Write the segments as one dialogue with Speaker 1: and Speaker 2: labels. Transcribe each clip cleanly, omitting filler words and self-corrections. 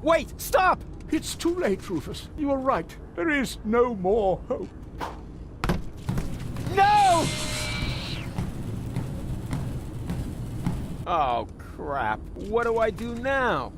Speaker 1: Wait! Stop!
Speaker 2: It's too late, Rufus. You are right. There is no more hope.
Speaker 1: No! Oh, crap. What do I do now?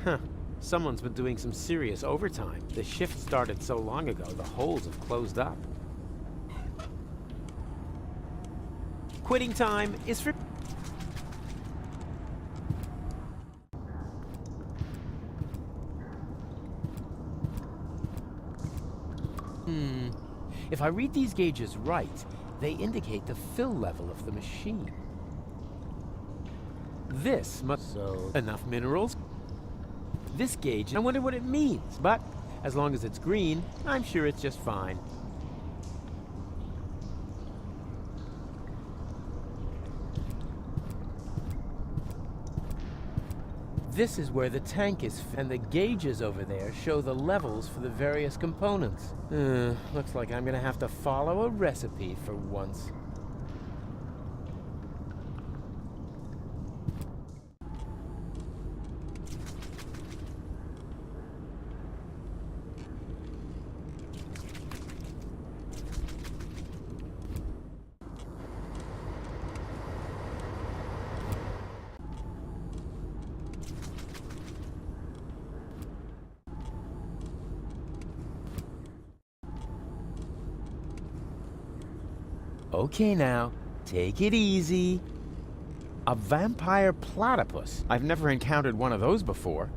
Speaker 1: Huh. Someone's been doing some serious overtime. The shift started so long ago, the holes have closed up. Quitting time is for... If I read these gauges right, they indicate the fill level of the machine. This must... So... Enough minerals? This gauge, I wonder what it means, but as long as it's green, I'm sure it's just fine. This is where the tank is, and the gauges over there show the levels for the various components. Looks like I'm gonna have to follow a recipe for once. Okay now, take it easy. A vampire platypus. I've never encountered one of those before.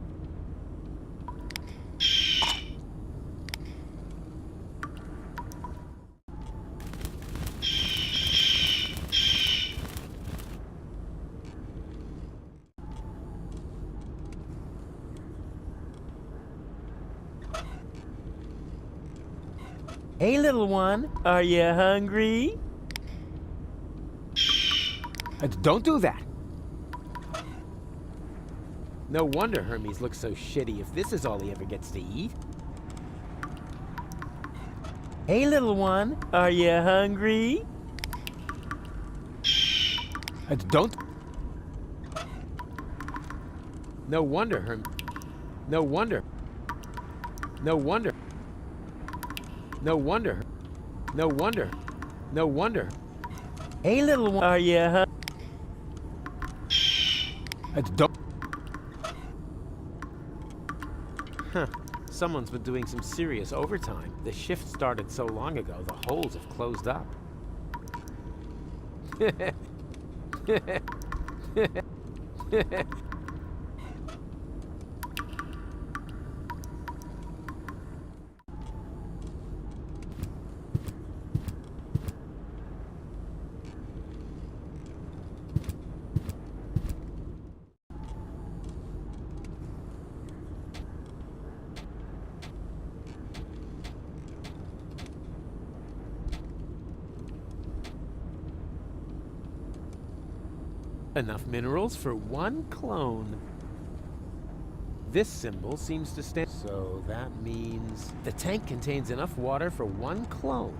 Speaker 1: Hey little one, are you hungry? Don't do that! No wonder Hermes looks so shitty if this is all he ever gets to eat. Hey little one, are you hungry? Don't... No wonder Hermes... No wonder... No wonder... No wonder... No wonder... No wonder... Hey little one, are you hungry? Don't... Huh. Someone's been doing some serious overtime. The shift started so long ago, the holes have closed up. Enough minerals for one clone. This symbol seems to stand... So that means the tank contains enough water for one clone.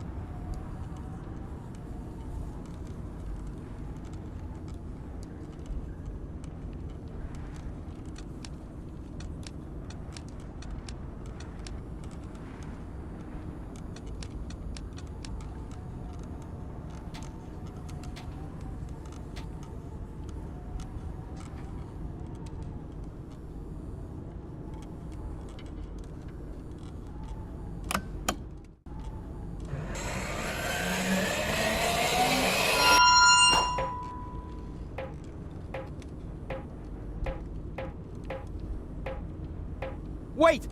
Speaker 1: Wait!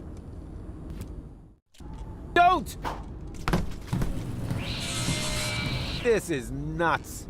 Speaker 1: Don't! This is nuts.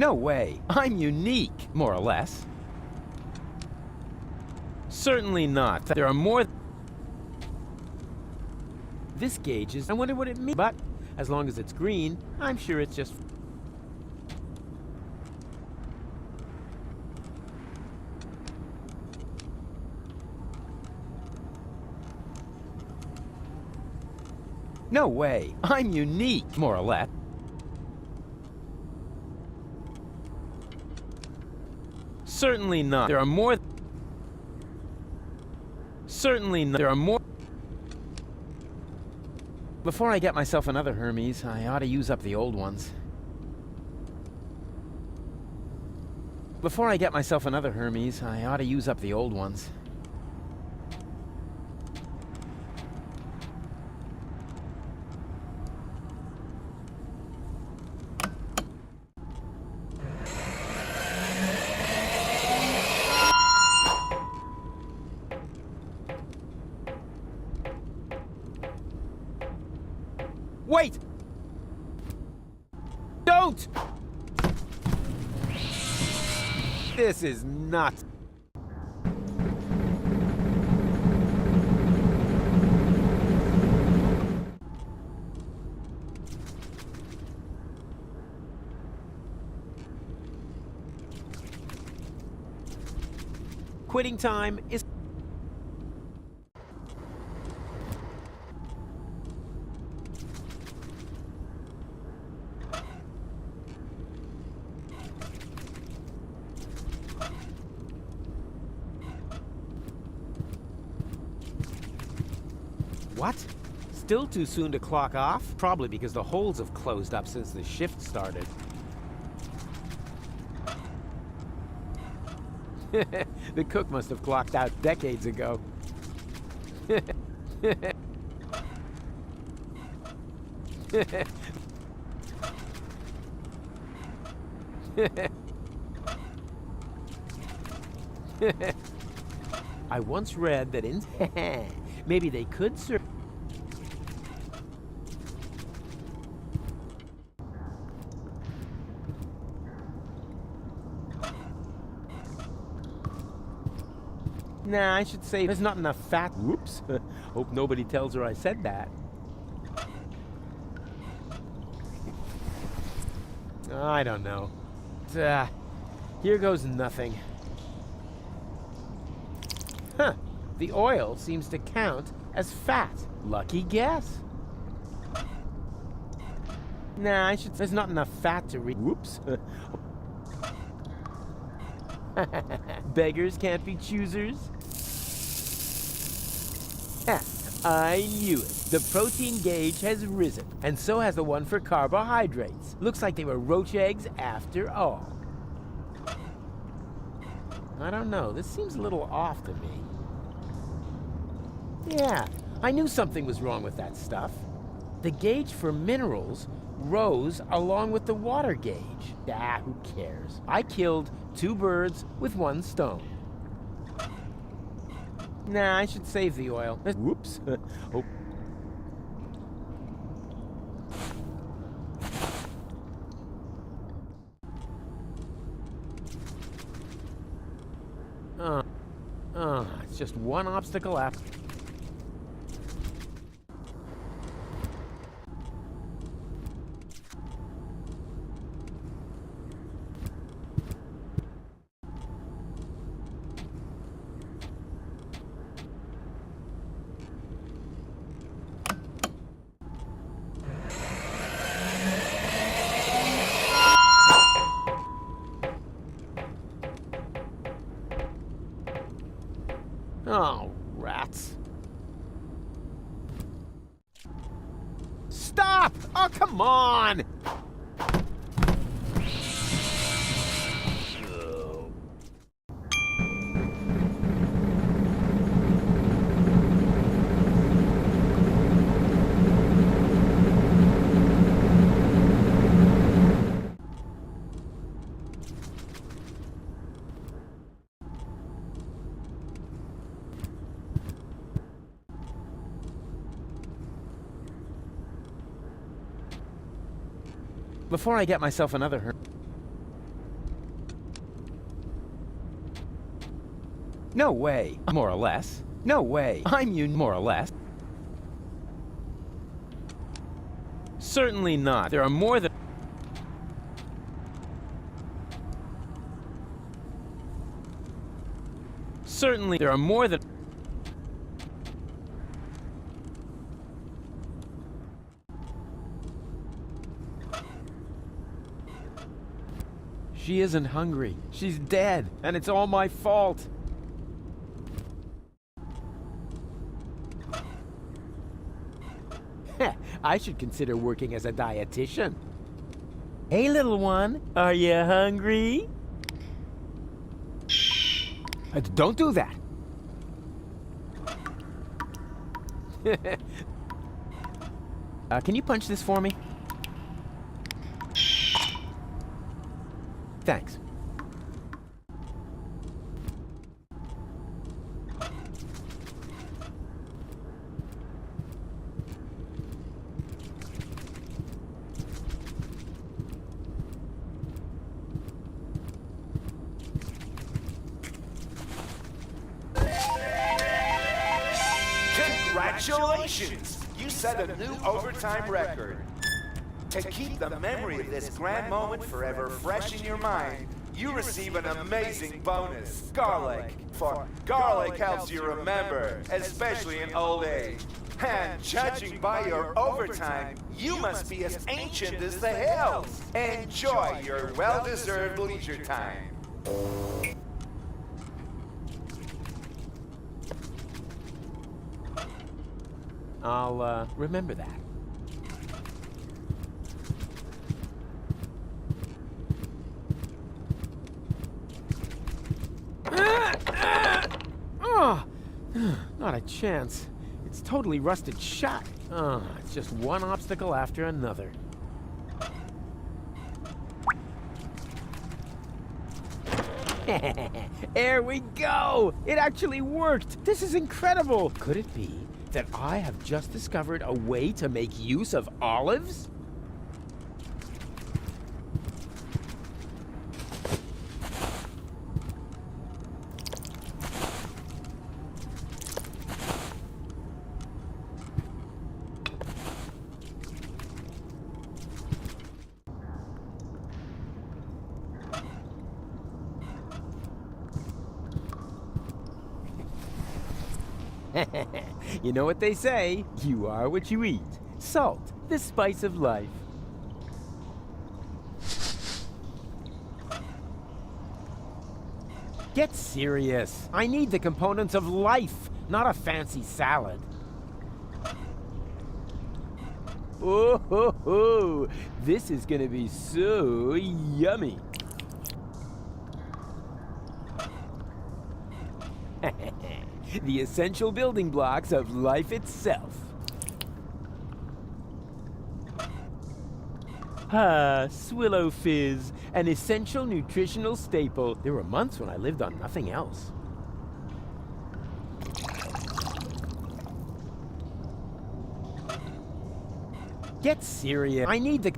Speaker 1: No way. I'm unique, more or less. Certainly not. There are more... This gauge is... I wonder what it means. But, as long as it's green, I'm sure it's just... No way. I'm unique, more or less. Certainly not. There are more... Certainly not. There are more... Before I get myself another Hermes, I ought to use up the old ones. Before I get myself another Hermes, I ought to use up the old ones. Wait! Don't! This is nuts. Quitting time is... What? Still too soon to clock off? Probably because the holes have closed up since the shift started. The cook must have clocked out decades ago. I once read that in... Maybe they could serve... Nah, I should say there's not enough fat. Whoops. Hope nobody tells her I said that. I don't know. Here goes nothing. Huh. The oil seems to count as fat. Lucky guess. Nah, I should say there's not enough fat to read. Whoops. Beggars can't be choosers. I knew it. The protein gauge has risen, and so has the one for carbohydrates. Looks like they were roach eggs after all. I don't know. This seems a little off to me. Yeah, I knew something was wrong with that stuff. The gauge for minerals rose along with the water gauge. Who cares? I killed 2 birds with 1 stone. Nah, I should save the oil. Whoops. Oh. It's just one obstacle after. Oh, rats. Stop! Oh, come on! Before I get myself another No way. More or less. No way. I'm you more or less. Certainly not. There are more than... Certainly there are more than... She isn't hungry. She's dead, and it's all my fault. I should consider working as a dietitian. Hey, little one, are you hungry? Don't do that. Can you punch this for me? Thanks.
Speaker 3: Congratulations! You set a new overtime record. To keep the memory of this grand moment forever fresh in your mind, you receive an amazing bonus, garlic. For garlic helps you remember, especially in old age. And judging by your overtime, you must be as ancient as the hills. Enjoy your well-deserved leisure time.
Speaker 1: I'll, remember that. Oh, not a chance. It's totally rusted shut. Oh, it's just one obstacle after another. There we go! It actually worked! This is incredible! Could it be that I have just discovered a way to make use of olives? You know what they say, you are what you eat. Salt, the spice of life. Get serious. I need the components of life, not a fancy salad. Oh, ho, ho. This is gonna be so yummy. The essential building blocks of life itself. Ah, Swillow Fizz, an essential nutritional staple. There were months when I lived on nothing else. Get serious. I need the...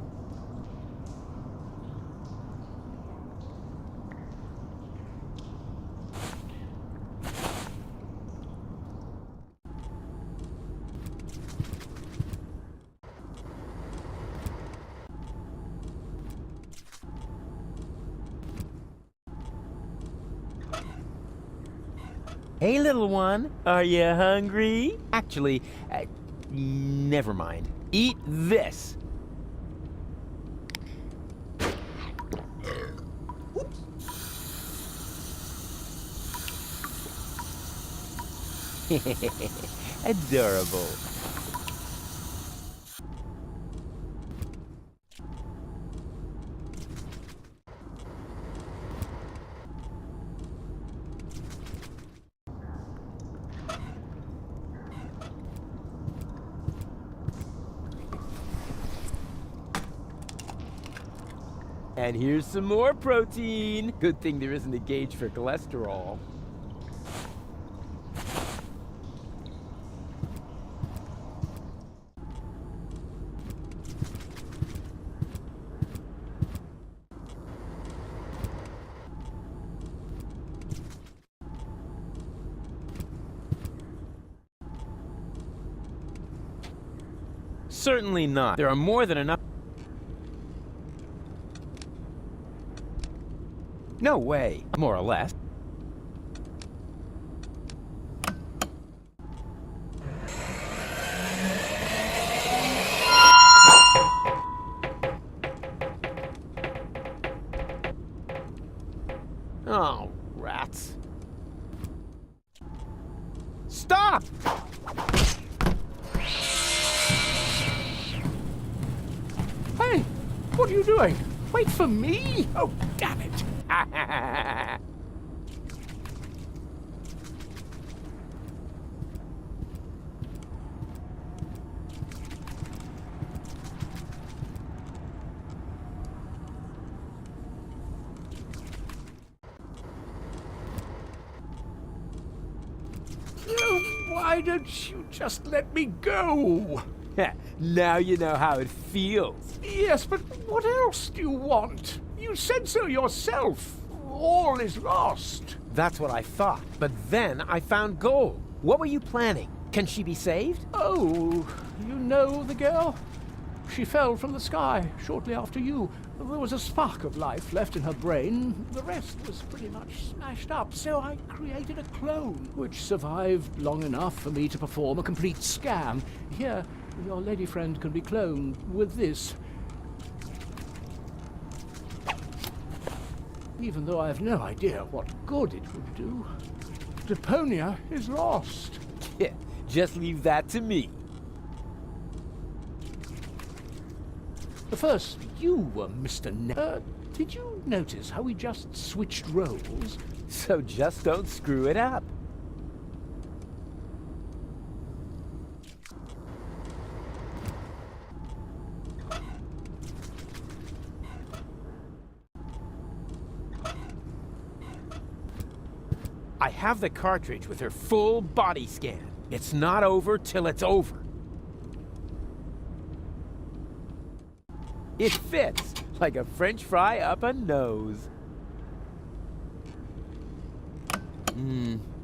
Speaker 1: Hey, little one, are you hungry? Actually, never mind. Eat this. Adorable. And here's some more protein. Good thing there isn't a gauge for cholesterol. Certainly not. There are more than enough... No way. More or less. Oh, rats. Stop!
Speaker 2: Hey, what are you doing? Wait for me? Oh, damn it. Why don't you just let me go?
Speaker 1: Now you know how it feels.
Speaker 2: Yes, but what else do you want? You said so yourself. All is lost.
Speaker 1: That's what I thought. But then I found gold. What were you planning? Can she be saved?
Speaker 2: Oh, you know the girl? She fell from the sky shortly after you. There was a spark of life left in her brain. The rest was pretty much smashed up, so I created a clone, which survived long enough for me to perform a complete scan. Here, your lady friend can be cloned with this. Even though I have no idea what good it would do. Deponia is lost.
Speaker 1: Yeah, just leave that to me.
Speaker 2: First, you were Mr. Did you notice how we just switched roles?
Speaker 1: So just don't screw it up. I have the cartridge with her full body scan. It's not over till it's over. It fits like a French fry up a nose.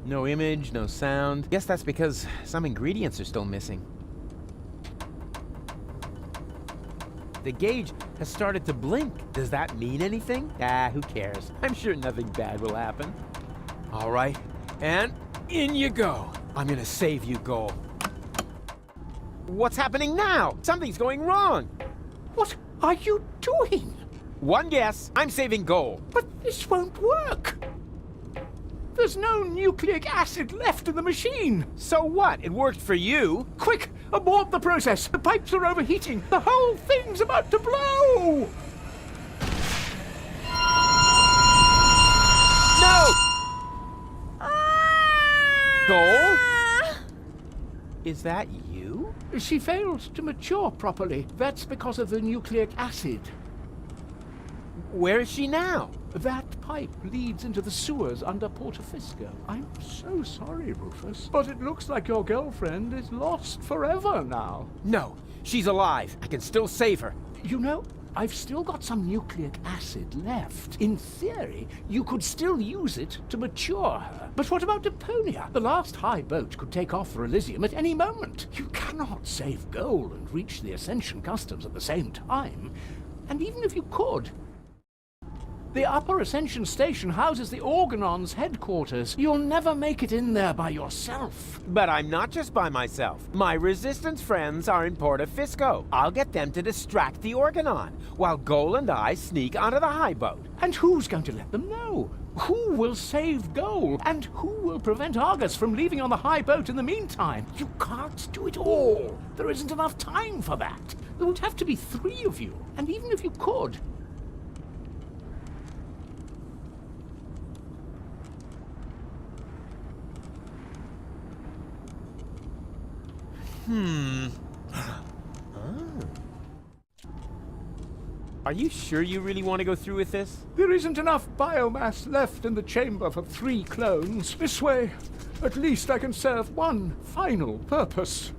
Speaker 1: No image, no sound. Guess that's because some ingredients are still missing. The gauge has started to blink. Does that mean anything? Ah, who cares? I'm sure nothing bad will happen. All right, and in you go. I'm gonna save you, Goal. What's happening now? Something's going wrong.
Speaker 2: What are you doing?
Speaker 1: One guess. I'm saving Goal.
Speaker 2: But this won't work. There's no nucleic acid left in the machine.
Speaker 1: So what? It worked for you.
Speaker 2: Quick, abort the process. The pipes are overheating. The whole thing's about to blow.
Speaker 1: No! Goal? Is that you?
Speaker 2: She failed to mature properly. That's because of the nucleic acid.
Speaker 1: Where is she now?
Speaker 2: That pipe leads into the sewers under Portofisco. I'm so sorry, Rufus, but it looks like your girlfriend is lost forever now.
Speaker 1: No, she's alive. I can still save her.
Speaker 2: You know, I've still got some nucleic acid left. In theory, you could still use it to mature her. But what about Deponia? The last high boat could take off for Elysium at any moment. You cannot save Goal and reach the Ascension Customs at the same time. And even if you could, the Upper Ascension Station houses the Organon's headquarters. You'll never make it in there by yourself.
Speaker 1: But I'm not just by myself. My Resistance friends are in Portofisco. I'll get them to distract the Organon, while Goal and I sneak onto the high boat.
Speaker 2: And who's going to let them know? Who will save Goal? And who will prevent Argus from leaving on the high boat in the meantime? You can't do it all. There isn't enough time for that. There would have to be 3 of you. And even if you could,
Speaker 1: Are you sure you really want to go through with this?
Speaker 2: there isn't enough biomass left in the chamber for 3 clones. This way, at least I can serve one final purpose.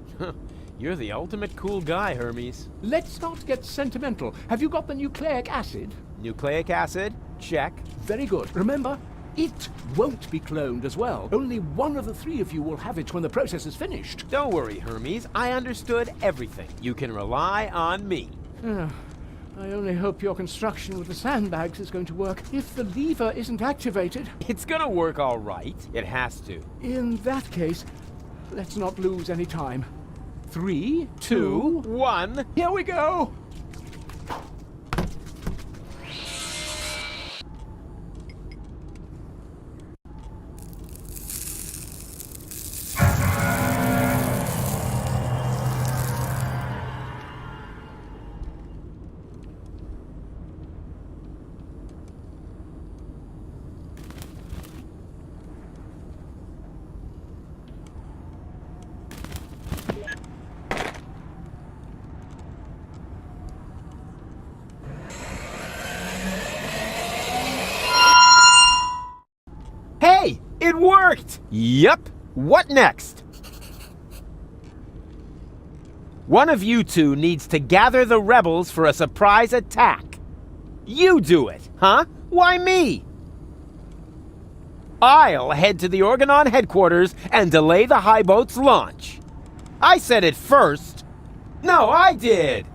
Speaker 1: You're the ultimate cool guy, Hermes.
Speaker 2: Let's not get sentimental. Have you got the nucleic acid?
Speaker 1: Nucleic acid? Check.
Speaker 2: Very good. Remember, It won't be cloned as well. Only one of the three of you will have it when the process is finished.
Speaker 1: Don't worry, Hermes. I understood everything. You can rely on me.
Speaker 2: I only hope your construction with the sandbags is going to work. If the lever isn't activated...
Speaker 1: It's gonna work all right. It has to.
Speaker 2: In that case, let's not lose any time. 3,
Speaker 1: 2,
Speaker 2: 2,
Speaker 1: 1.
Speaker 2: here we go!
Speaker 1: Hey! It worked! Yup. What next? One of you two needs to gather the rebels for a surprise attack. You do it, huh? Why me? I'll head to the Organon headquarters and delay the highboat's launch. I said it first. No, I did.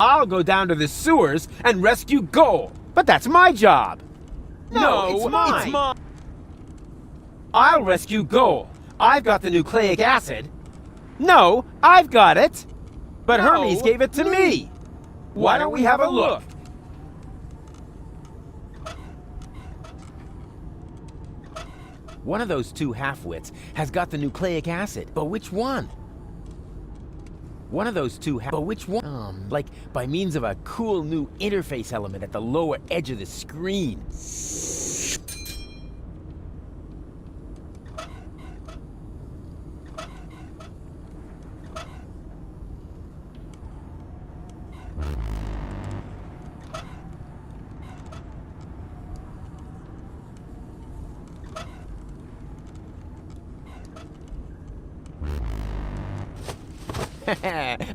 Speaker 1: I'll go down to the sewers and rescue Goal, but that's my job. No, it's mine. I'll rescue Goal. I've got the nucleic acid. No, I've got it. But
Speaker 3: No,
Speaker 1: Hermes gave it to me. Why don't we have a look? One of those two half-wits has got the nucleic acid, but which one? One of those two but which one? Like by means of a cool new interface element at the lower edge of the screen.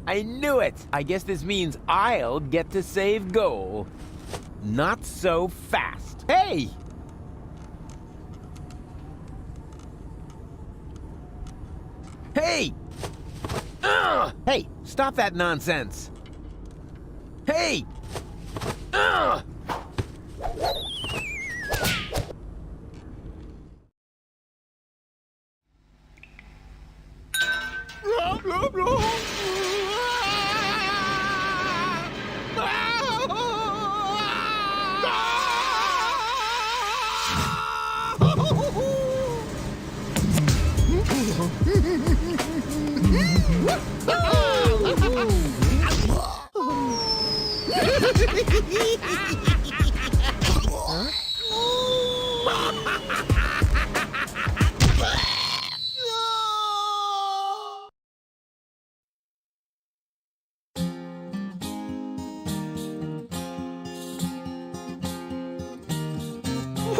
Speaker 1: I knew it! I guess this means I'll get to save Goal. Not so fast. Hey! Hey! Hey, stop that nonsense! Hey!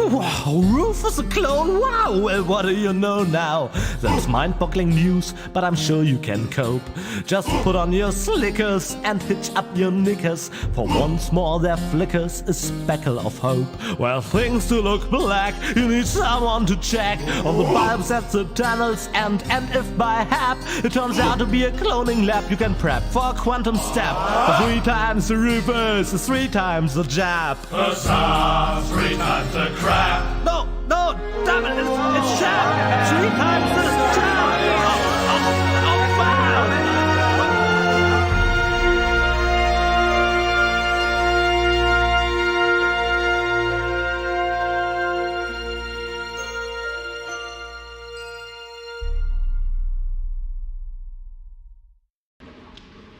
Speaker 4: Wow, Rufus a clone, wow, well what do you know now? That's mind-boggling news, but I'm sure you can cope. Just put on your slickers and hitch up your knickers, for once more there flickers a speckle of hope. Well, things do look black, you need someone to check all the bulbs at the tunnels, and if by hap it turns out to be a cloning lab, you can prep for a quantum step. For 3 times the Rufus is 3 times the jab.
Speaker 5: The sun, 3 times the crap.
Speaker 4: No, damn it, it's jab! 3 times the jab! Oh, wow!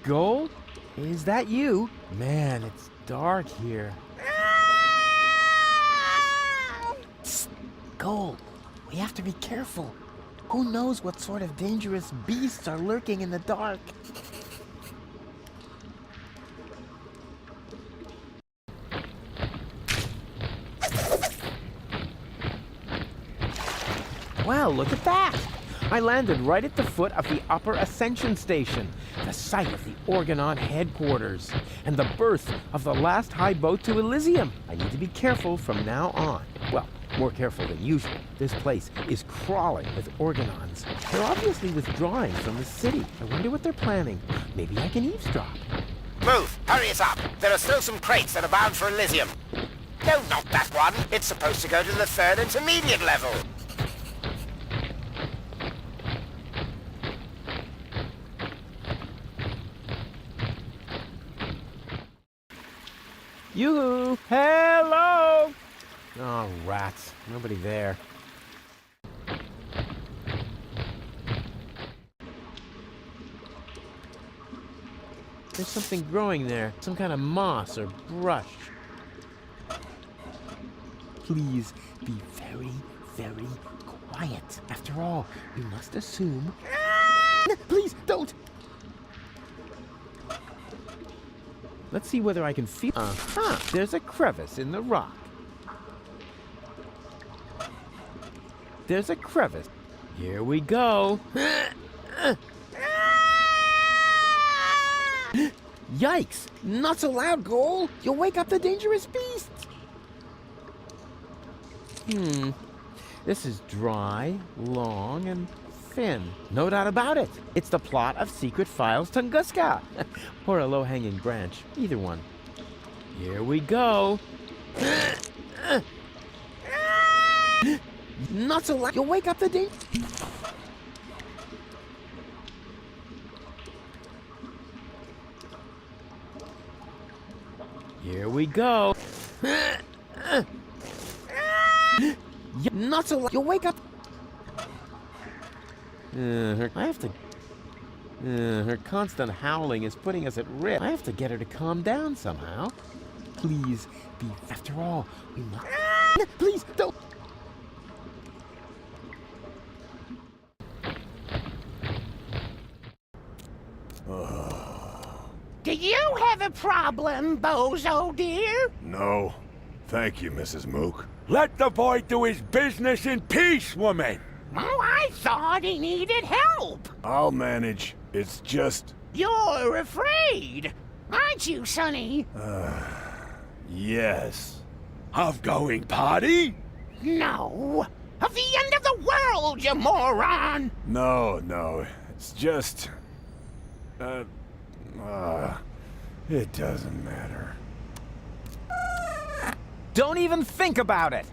Speaker 1: Goal? Is that you? Man, it's dark here. Goal, we have to be careful. Who knows what sort of dangerous beasts are lurking in the dark? Well, look at that! I landed right at the foot of the Upper Ascension Station, the site of the Organon headquarters, and the berth of the last high boat to Elysium. I need to be careful from now on. Well, More careful than usual. This place is crawling with organons. They're obviously withdrawing from the city. I wonder what they're planning. Maybe I can eavesdrop.
Speaker 6: Move! Hurry us up! There are still some crates that are bound for Elysium. No, not that one. It's supposed to go to the 3rd intermediate level.
Speaker 1: Yoo-hoo! Hello! Oh, rats. Nobody there. There's something growing there. Some kind of moss or brush. Please be very, very quiet. After all, we must assume... Please, don't! Let's see whether I can feel... Uh-huh. There's a crevice in the rock. There's a crevice. Here we go. Yikes! Not so loud, Goal! You'll wake up the dangerous beasts! This is dry, long, and thin. No doubt about it. It's the plot of Secret Files Tunguska. Or a low-hanging branch. Either one. Here we go. Not so loud. You'll wake up the danger... Here we go. Not so loud. You'll wake up... I have to... her constant howling is putting us at risk. I have to get her to calm down somehow. Please be... After all, we must... Please, don't...
Speaker 2: Do you have a problem, Bozo dear?
Speaker 7: No. Thank you, Mrs. Mook. Let the boy do his business in peace, woman!
Speaker 2: Oh, I thought he needed help.
Speaker 7: I'll manage. It's just...
Speaker 2: You're afraid, aren't you, Sonny?
Speaker 7: Yes. Of going party?
Speaker 2: No. Of the end of the world, you moron!
Speaker 7: No. It's just... it doesn't matter.
Speaker 1: Don't even think about it!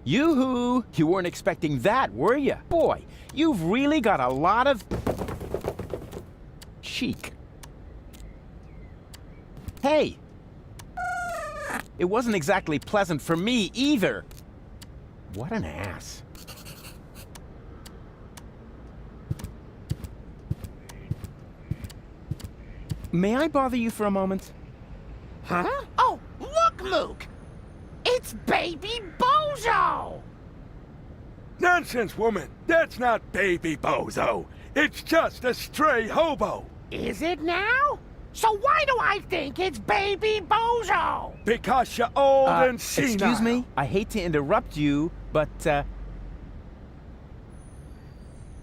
Speaker 1: Yoo-hoo! You weren't expecting that, were you? Boy, you've really got a lot of... chic. Hey! It wasn't exactly pleasant for me, either. What an ass. May I bother you for a moment?
Speaker 2: Huh? Oh, look, Luke! It's Baby Bozo!
Speaker 7: Nonsense, woman! That's not Baby Bozo! It's just a stray hobo!
Speaker 2: Is it now? So why do I think it's Baby Bozo?
Speaker 7: Because you're old and senile!
Speaker 1: Excuse me? I hate to interrupt you, but,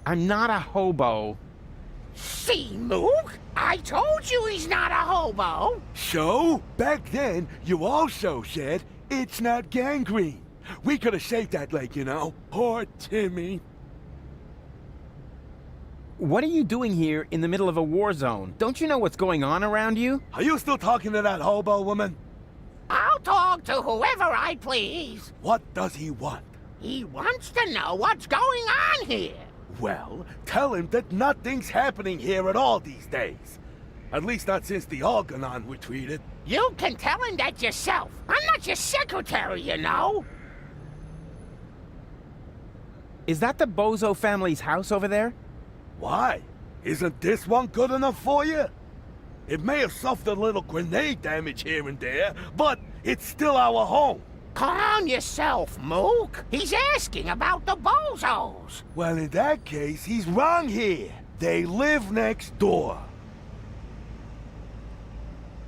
Speaker 1: I'm not a hobo.
Speaker 2: See, Mook? I told you he's not a hobo!
Speaker 7: So, back then, you also said it's not gangrene. We could have saved that leg, you know. Poor Timmy.
Speaker 1: What are you doing here in the middle of a war zone? Don't you know what's going on around you?
Speaker 7: Are you still talking to that hobo woman?
Speaker 2: I'll talk to whoever I please.
Speaker 7: What does he want?
Speaker 2: He wants to know what's going on here.
Speaker 7: Well, tell him that nothing's happening here at all these days. At least not since the Organon retreated.
Speaker 2: You can tell him that yourself. I'm not your secretary, you know.
Speaker 1: Is that the Bozo family's house over there?
Speaker 7: Why? Isn't this one good enough for you? It may have suffered a little grenade damage here and there, but it's still our home.
Speaker 2: Calm yourself, Mook. He's asking about the Bozos.
Speaker 7: Well, in that case, he's wrong here. They live next door.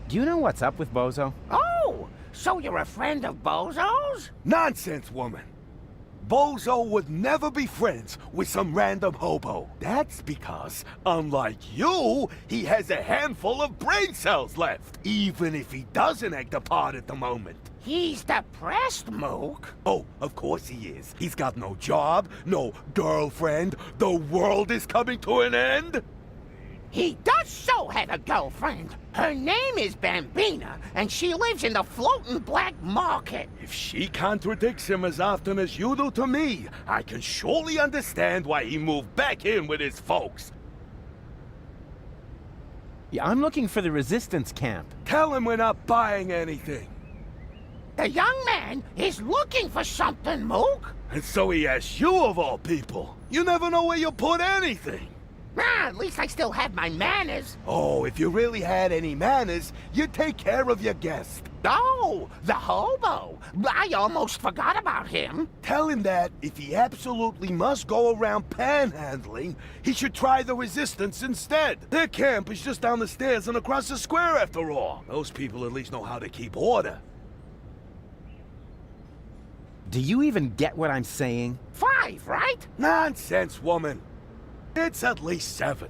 Speaker 1: Do you know what's up with Bozo?
Speaker 2: Oh, so you're a friend of Bozo's?
Speaker 7: Nonsense, woman. Bozo would never be friends with some random hobo. That's because, unlike you, he has a handful of brain cells left, even if he doesn't act apart at the moment.
Speaker 6: He's depressed, Mook.
Speaker 7: Oh, of course he is. He's got no job, no girlfriend. The world is coming to an end.
Speaker 6: He does so have a girlfriend. Her name is Bambina, and she lives in the floating black market.
Speaker 7: If she contradicts him as often as you do to me, I can surely understand why he moved back in with his folks.
Speaker 1: Yeah, I'm looking for the resistance camp.
Speaker 7: Tell him we're not buying anything.
Speaker 6: The young man is looking for something, Mook.
Speaker 7: And so he asks you of all people. You never know where you put anything.
Speaker 6: Ah, at least I still have my manners.
Speaker 7: Oh, if you really had any manners, you'd take care of your guest.
Speaker 6: Oh, the hobo. I almost forgot about him.
Speaker 7: Tell him that if he absolutely must go around panhandling, he should try the resistance instead. Their camp is just down the stairs and across the square after all. Those people at least know how to keep order.
Speaker 1: Do you even get what I'm saying?
Speaker 6: 5, right?
Speaker 7: Nonsense, woman. It's at least 7.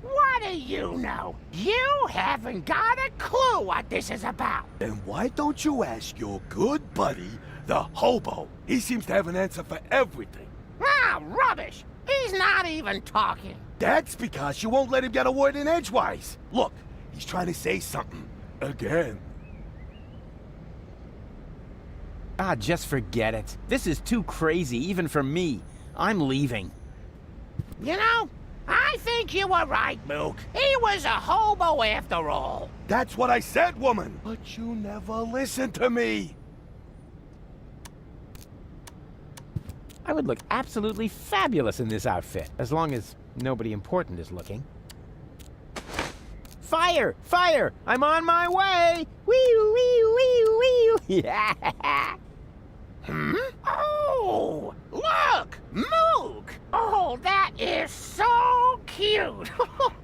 Speaker 6: What do you know? You haven't got a clue what this is about.
Speaker 7: Then why don't you ask your good buddy, the hobo? He seems to have an answer for everything.
Speaker 6: Ah, rubbish. He's not even talking.
Speaker 7: That's because you won't let him get a word in edgewise. Look, he's trying to say something. Again.
Speaker 1: Ah, just forget it. This is too crazy, even for me. I'm leaving.
Speaker 6: You know, I think you were right, Mook. He was a hobo after all.
Speaker 7: That's what I said, woman. But you never listen to me.
Speaker 1: I would look absolutely fabulous in this outfit, as long as nobody important is looking. Fire! Fire! I'm on my way! Wee wee wee wee! Yeah!
Speaker 6: Oh, look! Mook! Oh, that is so cute!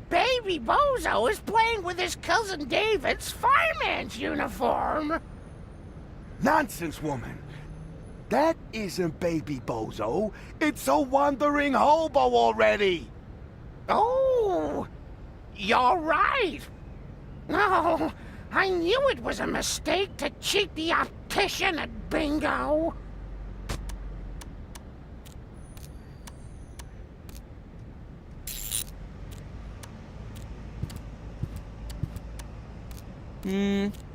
Speaker 6: Baby Bozo is playing with his cousin David's fireman's uniform!
Speaker 7: Nonsense, woman. That isn't Baby Bozo. It's a wandering hobo already.
Speaker 6: Oh, you're right. No, I knew it was a mistake to cheat the optician at bingo.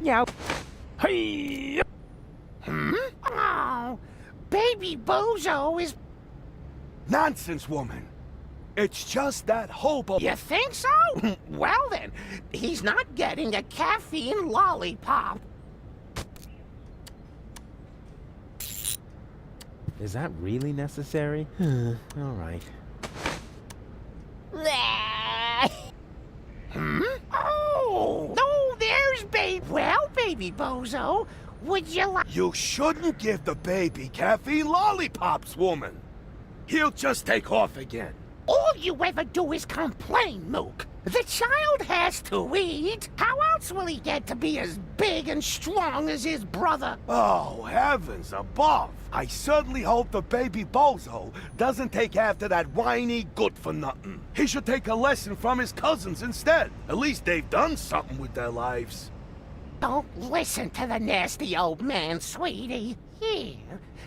Speaker 1: Yeah. Hey!
Speaker 6: Oh, Baby Bozo is...
Speaker 7: Nonsense, woman. It's just that hobo.
Speaker 6: You think so? Well then, he's not getting a caffeine lollipop.
Speaker 1: Is that really necessary? All right.
Speaker 6: Oh, no, there's Baby. Well, Baby Bozo, would you like...
Speaker 7: You shouldn't give the baby caffeine lollipops, woman. He'll just take off again.
Speaker 6: All you ever do is complain, Mook. The child has to eat. How else will he get to be as big and strong as his brother?
Speaker 7: Oh, heavens above. I certainly hope the Baby Bozo doesn't take after that whiny good-for-nothing. He should take a lesson from his cousins instead. At least they've done something with their lives.
Speaker 6: Don't listen to the nasty old man, sweetie. Here,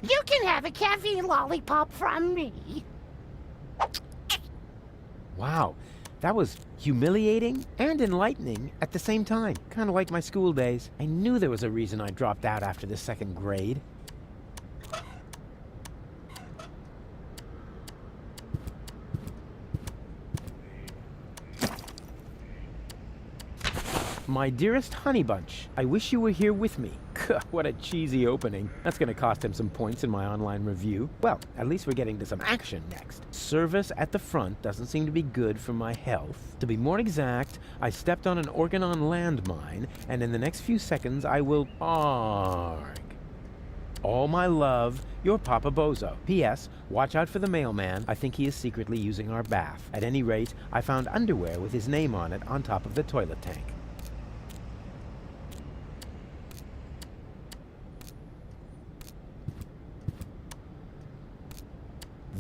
Speaker 6: you can have a caffeine lollipop from me.
Speaker 1: Wow, that was humiliating and enlightening at the same time. Kind of like my school days. I knew there was a reason I dropped out after the 2nd grade. My dearest Honey Bunch, I wish you were here with me. What a cheesy opening. That's gonna cost him some points in my online review. Well, at least we're getting to some action next. Service at the front doesn't seem to be good for my health. To be more exact, I stepped on an Organon landmine, and in the next few seconds I will arg. All my love, your Papa Bozo. P.S. Watch out for the mailman. I think he is secretly using our bath. At any rate, I found underwear with his name on it on top of the toilet tank.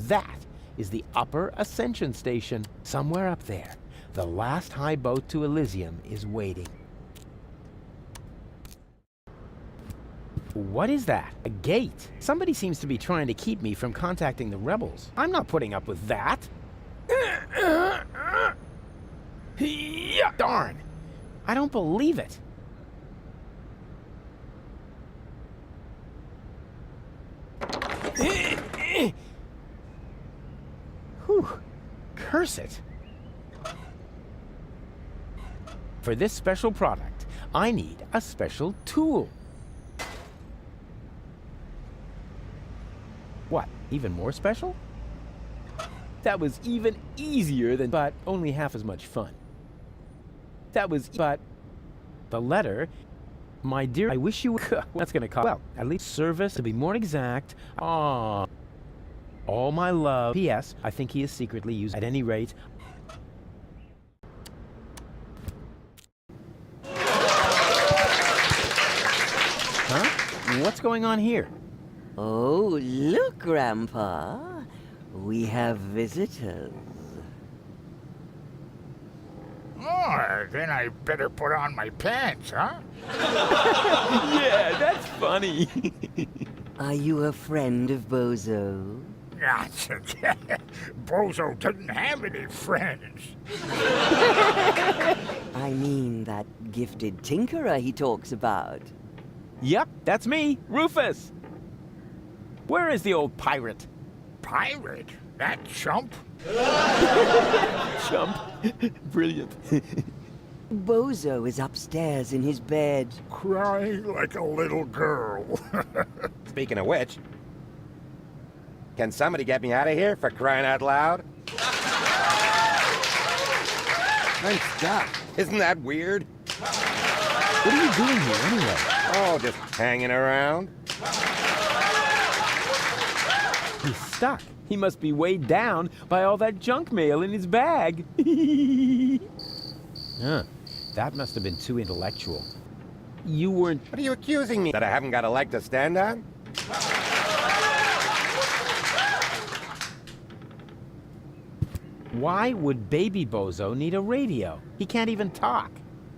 Speaker 1: That is the upper ascension station. Somewhere up there, the last high boat to Elysium is waiting. What is that? A gate? Somebody seems to be trying to keep me from contacting the rebels. I'm not putting up with that. Darn! I don't believe it. Whew. Curse it. For this special product, I need a special tool. What, even more special? That was even easier than, but only half as much fun. But the letter, my dear, I wish you, that's gonna cost, well, at least service, to be more exact. Aww. All my love. P.S. I think he is secretly used, at any rate. Huh? What's going on here?
Speaker 8: Oh, look, Grandpa. We have visitors.
Speaker 6: Oh, then I better put on my pants, huh?
Speaker 1: Yeah, that's funny.
Speaker 8: Are you a friend of Bozo?
Speaker 6: Bozo doesn't have any friends.
Speaker 8: I mean that gifted tinkerer he talks about.
Speaker 1: Yep, that's me, Rufus. Where is the old pirate?
Speaker 6: Pirate? That chump?
Speaker 1: Chump. Brilliant.
Speaker 8: Bozo is upstairs in his bed.
Speaker 6: Crying like a little girl.
Speaker 9: Speaking of which, can somebody get me out of here, for crying out loud? I'm stuck. Isn't that weird?
Speaker 1: What are you doing here anyway?
Speaker 9: Oh, just hanging around.
Speaker 1: He's stuck. He must be weighed down by all that junk mail in his bag. Huh. That must have been too intellectual. You weren't...
Speaker 9: What are you accusing me? That I haven't got a leg to stand on?
Speaker 1: Why would baby Bozo need a radio? He can't even talk.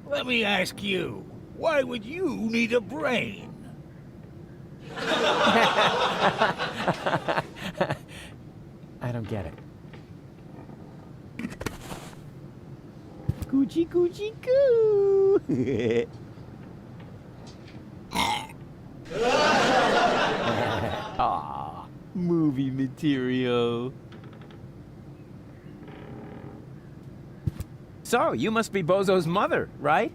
Speaker 6: Let me ask you, why would you need a brain?
Speaker 1: I don't get it. Coochie coochie coo. Aw, movie material. So, you must be Bozo's mother, right?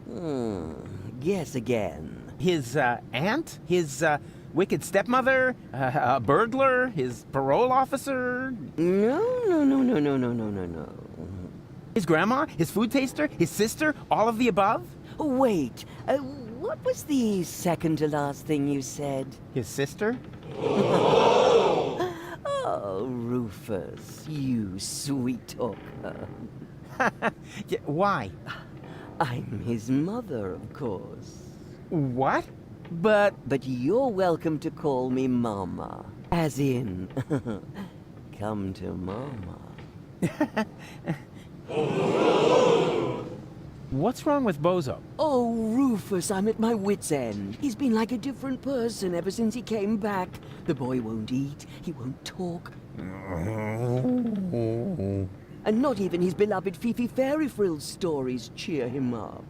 Speaker 8: Guess again.
Speaker 1: His, aunt? His, wicked stepmother? A burglar? His parole officer?
Speaker 8: No.
Speaker 1: His grandma? His food taster? His sister? All of the above?
Speaker 8: Wait, what was the second to last thing you said?
Speaker 1: His sister?
Speaker 8: Oh, Rufus, you sweet talker.
Speaker 1: Yeah, why?
Speaker 8: I'm his mother, of course.
Speaker 1: What? But
Speaker 8: you're welcome to call me Mama. As in, come to Mama.
Speaker 1: what's wrong with Bozo?
Speaker 8: Oh, Rufus, I'm at my wit's end. He's been like a different person ever since he came back. The boy won't eat, he won't talk. And not even his beloved Fifi Fairy Frills stories cheer him up.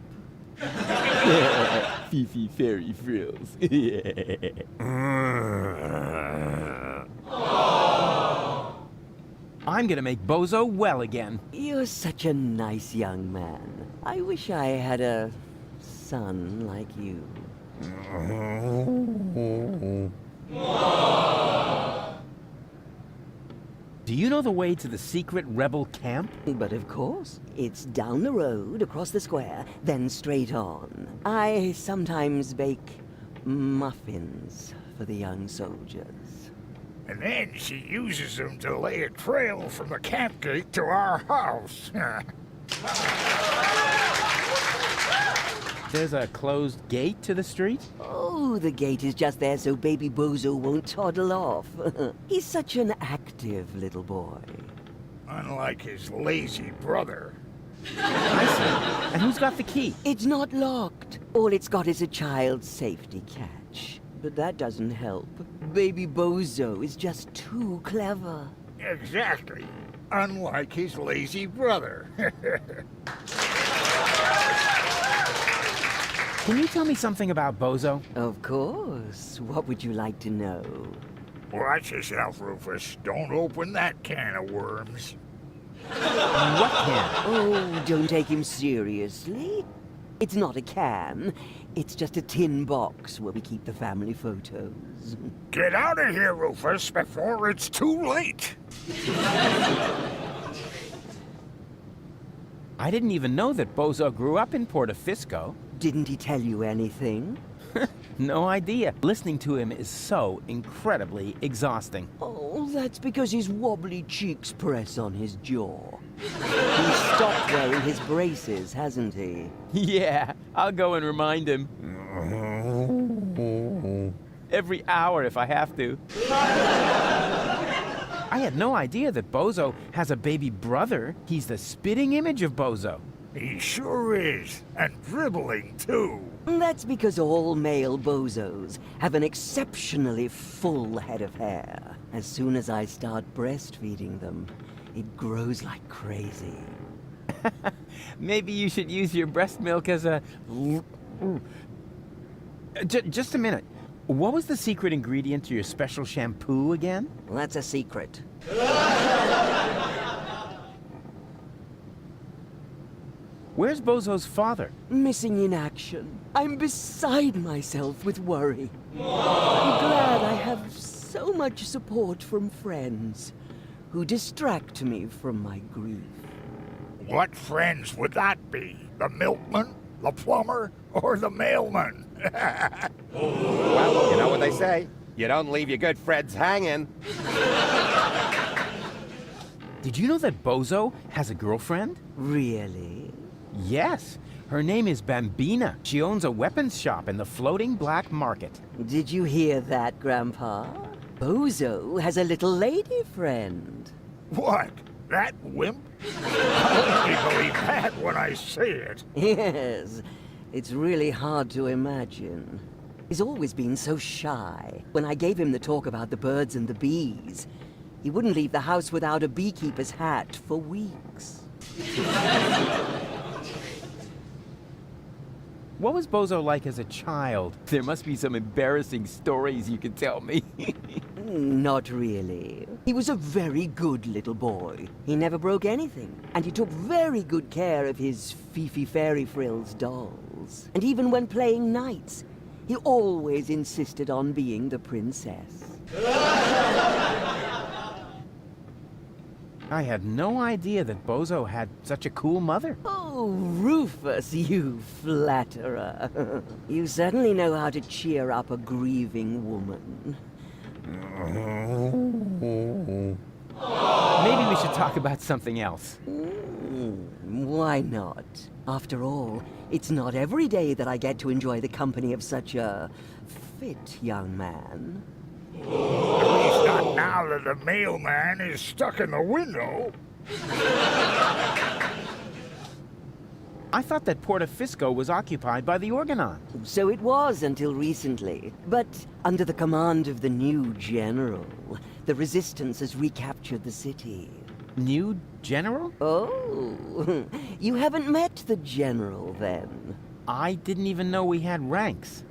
Speaker 1: Fifi Fairy Frills. I'm gonna make Bozo well again.
Speaker 8: You're such a nice young man. I wish I had a son like you.
Speaker 1: Do you know the way to the secret rebel camp?
Speaker 8: But of course, it's down the road, across the square, then straight on. I sometimes bake muffins for the young soldiers.
Speaker 6: And then she uses them to lay a trail from the camp gate to our house.
Speaker 1: There's a closed gate to the street?
Speaker 8: Oh, the gate is just there so baby Bozo won't toddle off. He's such an active little boy.
Speaker 10: Unlike his lazy brother.
Speaker 1: I see. And who's got the key?
Speaker 8: It's not locked. All it's got is a child's safety catch. But that doesn't help. Baby Bozo is just too clever.
Speaker 10: Exactly. Unlike his lazy brother.
Speaker 1: Can you tell me something about Bozo?
Speaker 8: Of course. What would you like to know?
Speaker 10: Watch yourself, Rufus. Don't open that can of worms.
Speaker 1: What can?
Speaker 8: Oh, don't take him seriously. It's not a can. It's just a tin box where we keep the family photos.
Speaker 10: Get out of here, Rufus, before it's too late.
Speaker 1: I didn't even know that Bozo grew up in Portofisco.
Speaker 8: Didn't he tell you anything?
Speaker 1: No idea. Listening to him is so incredibly exhausting.
Speaker 8: Oh, that's because his wobbly cheeks press on his jaw. He's stopped wearing his braces, hasn't he?
Speaker 1: Yeah, I'll go and remind him. Every hour if I have to. I had no idea that Bozo has a baby brother. He's the spitting image of Bozo.
Speaker 10: He sure is. And dribbling, too.
Speaker 8: That's because all male bozos have an exceptionally full head of hair. As soon as I start breastfeeding them, it grows like crazy.
Speaker 1: Maybe you should use your breast milk as a... Just a minute. What was the secret ingredient to your special shampoo again?
Speaker 8: Well, that's a secret.
Speaker 1: Where's Bozo's father?
Speaker 8: Missing in action. I'm beside myself with worry. I'm glad I have so much support from friends who distract me from my grief.
Speaker 10: What friends would that be? The milkman, the plumber, or the mailman?
Speaker 9: Well, you know what they say. You don't leave your good friends hanging.
Speaker 1: Did you know that Bozo has a girlfriend?
Speaker 8: Really?
Speaker 1: Yes. Her name is Bambina. She owns a weapons shop in the floating black market.
Speaker 8: Did you hear that, Grandpa? Bozo has a little lady friend.
Speaker 10: What? That wimp? I'll only believe that when I see it.
Speaker 8: Yes. It's really hard to imagine. He's always been so shy. When I gave him the talk about the birds and the bees, he wouldn't leave the house without a beekeeper's hat for weeks.
Speaker 1: What was Bozo like as a child? There must be some embarrassing stories you can tell me.
Speaker 8: Not really. He was a very good little boy. He never broke anything. And he took very good care of his Fifi Fairy Frills dolls. And even when playing knights, he always insisted on being the princess.
Speaker 1: I had no idea that Bozo had such a cool mother.
Speaker 8: Oh, Rufus, you flatterer. You certainly know how to cheer up a grieving woman.
Speaker 1: Maybe we should talk about something else.
Speaker 8: Why not? After all, it's not every day that I get to enjoy the company of such a fit young man.
Speaker 10: At least not now that the mailman is stuck in the window.
Speaker 1: I thought that Portofisco was occupied by the Organon.
Speaker 8: So it was until recently. But under the command of the new general, the resistance has recaptured the city.
Speaker 1: New general?
Speaker 8: Oh, you haven't met the general then?
Speaker 1: I didn't even know we had ranks.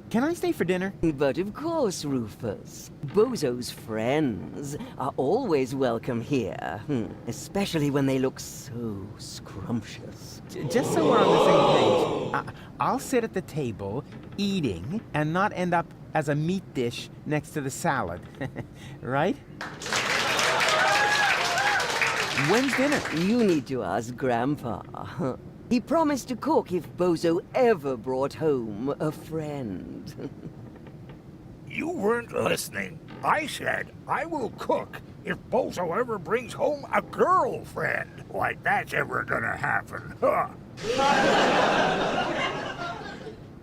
Speaker 1: Can I stay for dinner?
Speaker 8: But of course, Rufus. Bozo's friends are always welcome here. Especially when they look so scrumptious.
Speaker 1: Just so we're on the same page, I'll sit at the table, eating, and not end up as a meat dish next to the salad. Right? When's dinner?
Speaker 8: You need to ask Grandpa. He promised to cook if Bozo ever brought home a friend.
Speaker 10: You weren't listening. I said I will cook if Bozo ever brings home a girlfriend. Like that's ever gonna happen, huh?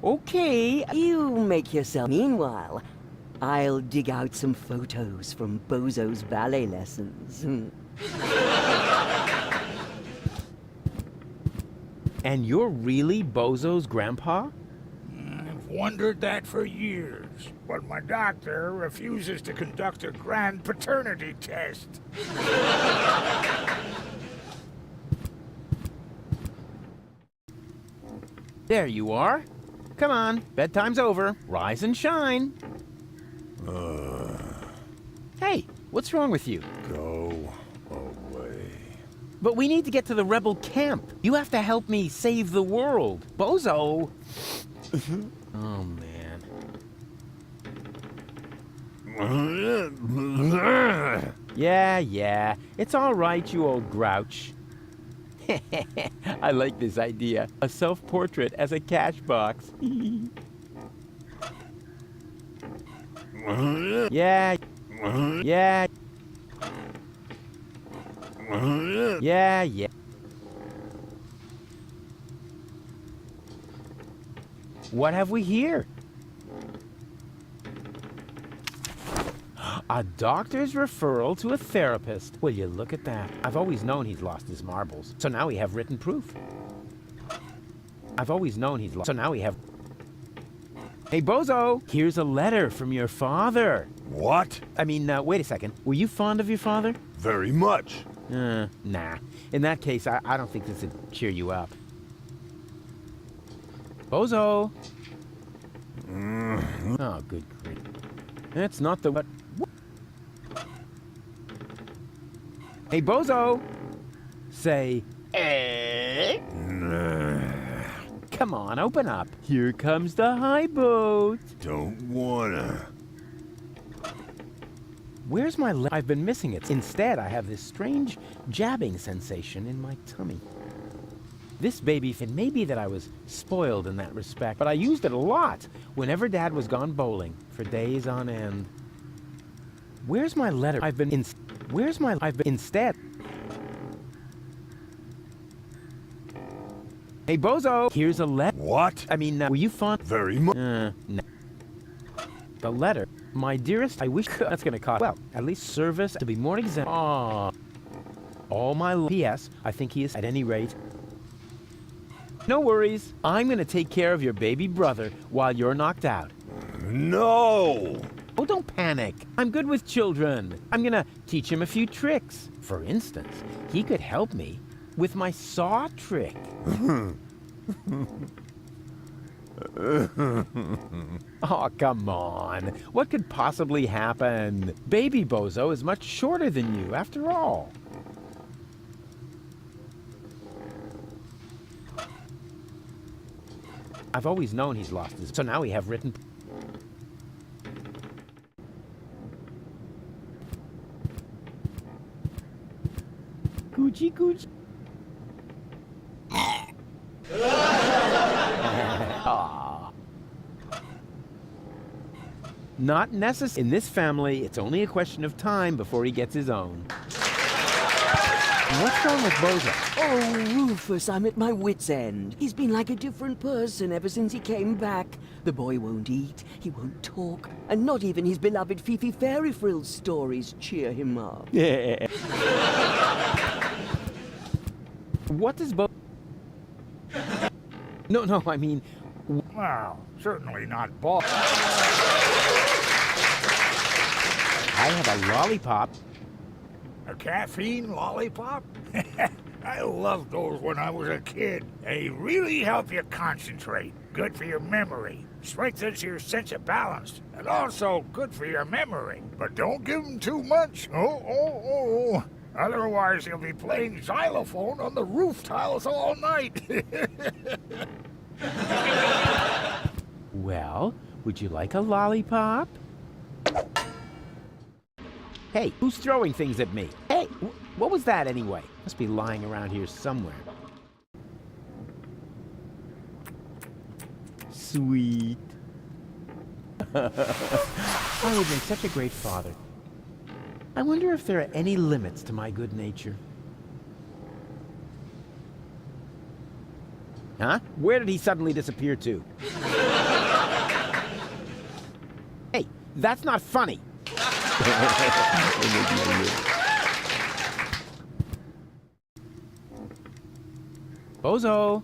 Speaker 8: Okay, you make yourself. Meanwhile, I'll dig out some photos from Bozo's ballet lessons.
Speaker 1: And you're really Bozo's grandpa?
Speaker 10: I've wondered that for years, but my doctor refuses to conduct a grand paternity test.
Speaker 1: There you are. Come on, bedtime's over. Rise and shine. Hey, what's wrong with you?
Speaker 7: Go away.
Speaker 1: But we need to get to the rebel camp. You have to help me save the world. Bozo! Oh, man. Yeah. It's all right, you old grouch. I like this idea. A self-portrait as a cash box. Yeah. What have we here? A doctor's referral to a therapist. Will you look at that? I've always known he's lost his marbles. So now we have written proof. I've always known he's lost. So now we have... Hey, Bozo! Here's a letter from your father.
Speaker 7: What?
Speaker 1: I mean, wait a second. Were you fond of your father?
Speaker 7: Very much.
Speaker 1: Nah. In that case, I don't think this would cheer you up. Bozo! Oh, good grief. That's not the... What? Hey, Bozo! Say... Come on, open up. Here comes the high boat.
Speaker 7: Don't wanna.
Speaker 1: Where's my I've been missing it. Instead, I have this strange jabbing sensation in my tummy. This baby, it may be that I was spoiled in that respect, but I used it a lot whenever Dad was gone bowling for days on end. Where's my letter? Instead. Hey, Bozo! Here's a letter.
Speaker 7: What?
Speaker 1: I mean, were you fond?
Speaker 7: Very much.
Speaker 1: No. The letter. My dearest, I wish that's gonna cost, well, at least service to be more exact. Aww. All my P.S. I think he is, at any rate. No worries. I'm gonna take care of your baby brother while you're knocked out.
Speaker 7: No!
Speaker 1: Oh, don't panic. I'm good with children. I'm gonna teach him a few tricks. For instance, he could help me with my saw trick. Oh, come on. What could possibly happen? Baby Bozo is much shorter than you, after all. I've always known he's lost his... So now we have written... Coochie coochie. Not necessary. In this family, it's only a question of time before he gets his own. What's wrong with Bozo?
Speaker 8: Oh, Rufus, I'm at my wit's end. He's been like a different person ever since he came back. The boy won't eat, he won't talk, and not even his beloved Fifi Fairy Frills stories cheer him up.
Speaker 1: Yeah. What does Bozo... No, I mean...
Speaker 10: Well, certainly not ball.
Speaker 1: I have a lollipop.
Speaker 10: A caffeine lollipop? I loved those when I was a kid. They really help you concentrate. Good for your memory. Strengthens your sense of balance. And also good for your memory. But don't give them too much. Oh. Otherwise you'll be playing xylophone on the roof tiles all night.
Speaker 1: Well, would you like a lollipop? Hey, who's throwing things at me? Hey, what was that anyway? Must be lying around here somewhere. Sweet. I would have been such a great father. I wonder if there are any limits to my good nature. Huh? Where did he suddenly disappear to? Hey, that's not funny. Bozo!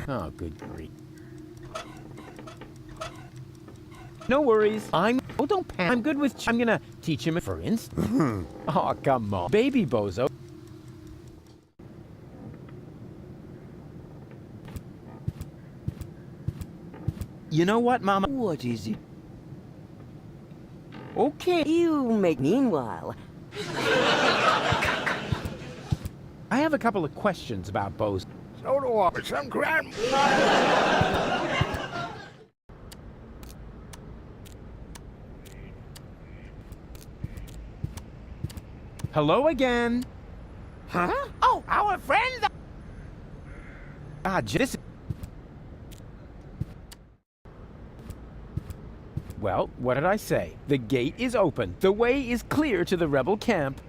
Speaker 1: Oh, good grief. No worries. Oh, don't panic. I'm good with... I'm gonna teach him, for instance. Oh, come on. Baby Bozo. You know what, Mama?
Speaker 8: What is it?
Speaker 1: Okay.
Speaker 8: You make meanwhile.
Speaker 1: I have a couple of questions about Bozo.
Speaker 10: So do I. Some grand...
Speaker 1: Hello again.
Speaker 6: Huh? Oh, our friend...
Speaker 1: This... Well, what did I say? The gate is open. The way is clear to the rebel camp.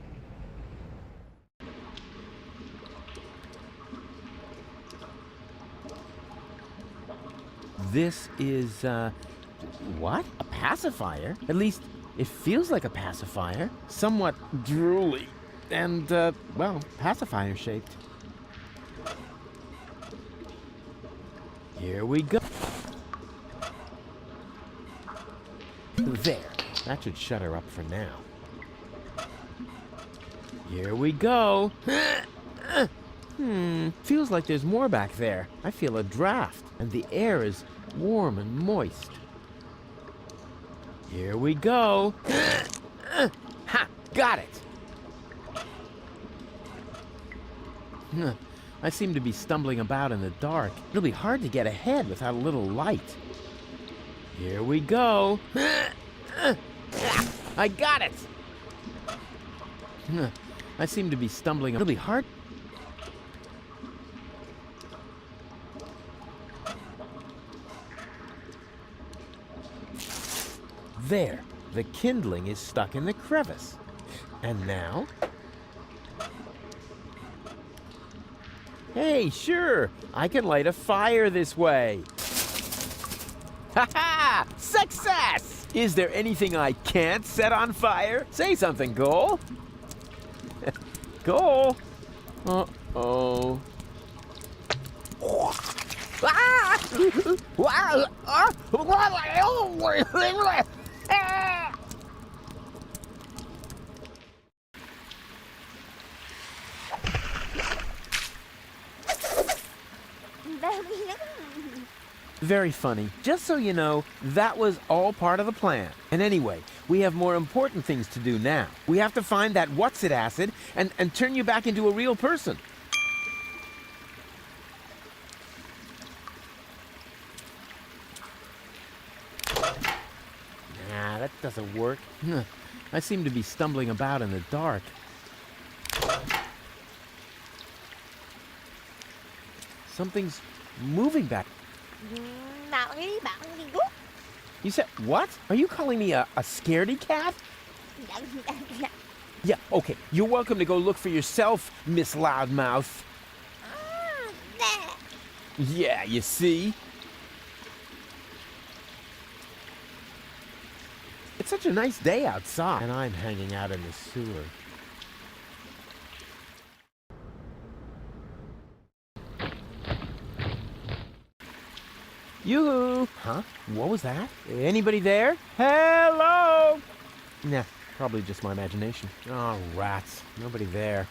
Speaker 1: This is, what? A pacifier? At least, it feels like a pacifier. Somewhat drooly. And, well, pacifier-shaped. Here we go. There. That should shut her up for now. Here we go. Feels like there's more back there. I feel a draft, and the air is warm and moist. Here we go. Ha! Got it! I seem to be stumbling about in the dark. It'll be hard to get ahead without a little light. Here we go. I got it! I seem to be stumbling. It'll be hard. There. The kindling is stuck in the crevice. And now? Hey, sure. I can light a fire this way. Ha-ha! Success! Is there anything I can't set on fire? Say something, Cole. Cole? Uh-oh. Very funny. Just so you know, that was all part of the plan. And anyway, we have more important things to do now. We have to find that what's-it acid and turn you back into a real person. Nah, that doesn't work. I seem to be stumbling about in the dark. Something's moving back. You said, what? Are you calling me a scaredy cat? Yeah, okay. You're welcome to go look for yourself, Miss Loudmouth. Yeah, you see? It's such a nice day outside, and I'm hanging out in the sewer. Yoo-hoo! Huh? What was that? Anybody there? Hello! Nah, probably just my imagination. Oh, rats. Nobody there.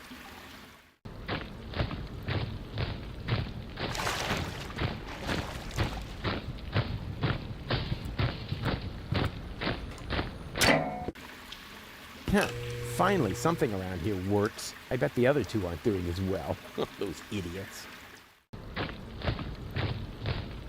Speaker 1: Finally, something around here works. I bet the other two aren't doing as well. Those idiots.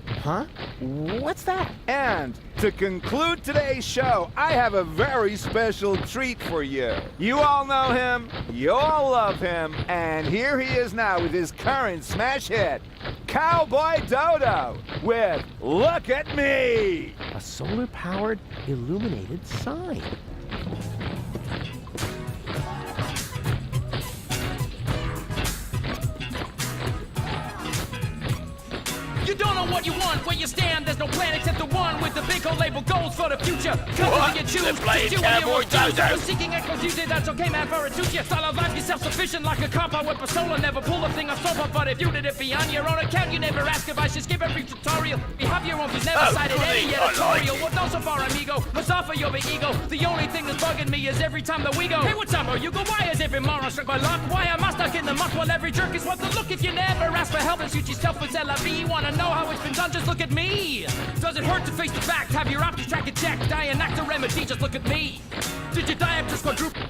Speaker 1: Huh? What's that?
Speaker 3: And to conclude today's show, I have a very special treat for you. You all know him, you all love him, and here he is now with his current smash hit, Cowboy Dodo, with Look at Me!
Speaker 1: A solar-powered, illuminated sign.
Speaker 11: don't know what you want, where you stand. There's no plan except the one with the big old label goals for the future. What? You choose. You're seeking echoes, usually that's okay, man, for it suits you. Style of life, you're self-sufficient like a cop out with persona. Never pull a thing off sofa, but if you did it be on your own account, you never ask if I should skip every tutorial. You have your own views, never cited any editorial. Well, don't so far, amigo. Must offer your big ego. The only thing that's bugging me is every time that we go. Hey, what's up, bro? You go, why is every moron struck by luck? Why am I stuck in the muck while every jerk is what the look? If you never ask for help and shoot yourself with LFE, wanna know how it's been done? Just look at me. Does it hurt to face the fact? Have your options track and check. Die and act a remedy, just look at me. Did you die after quadruple?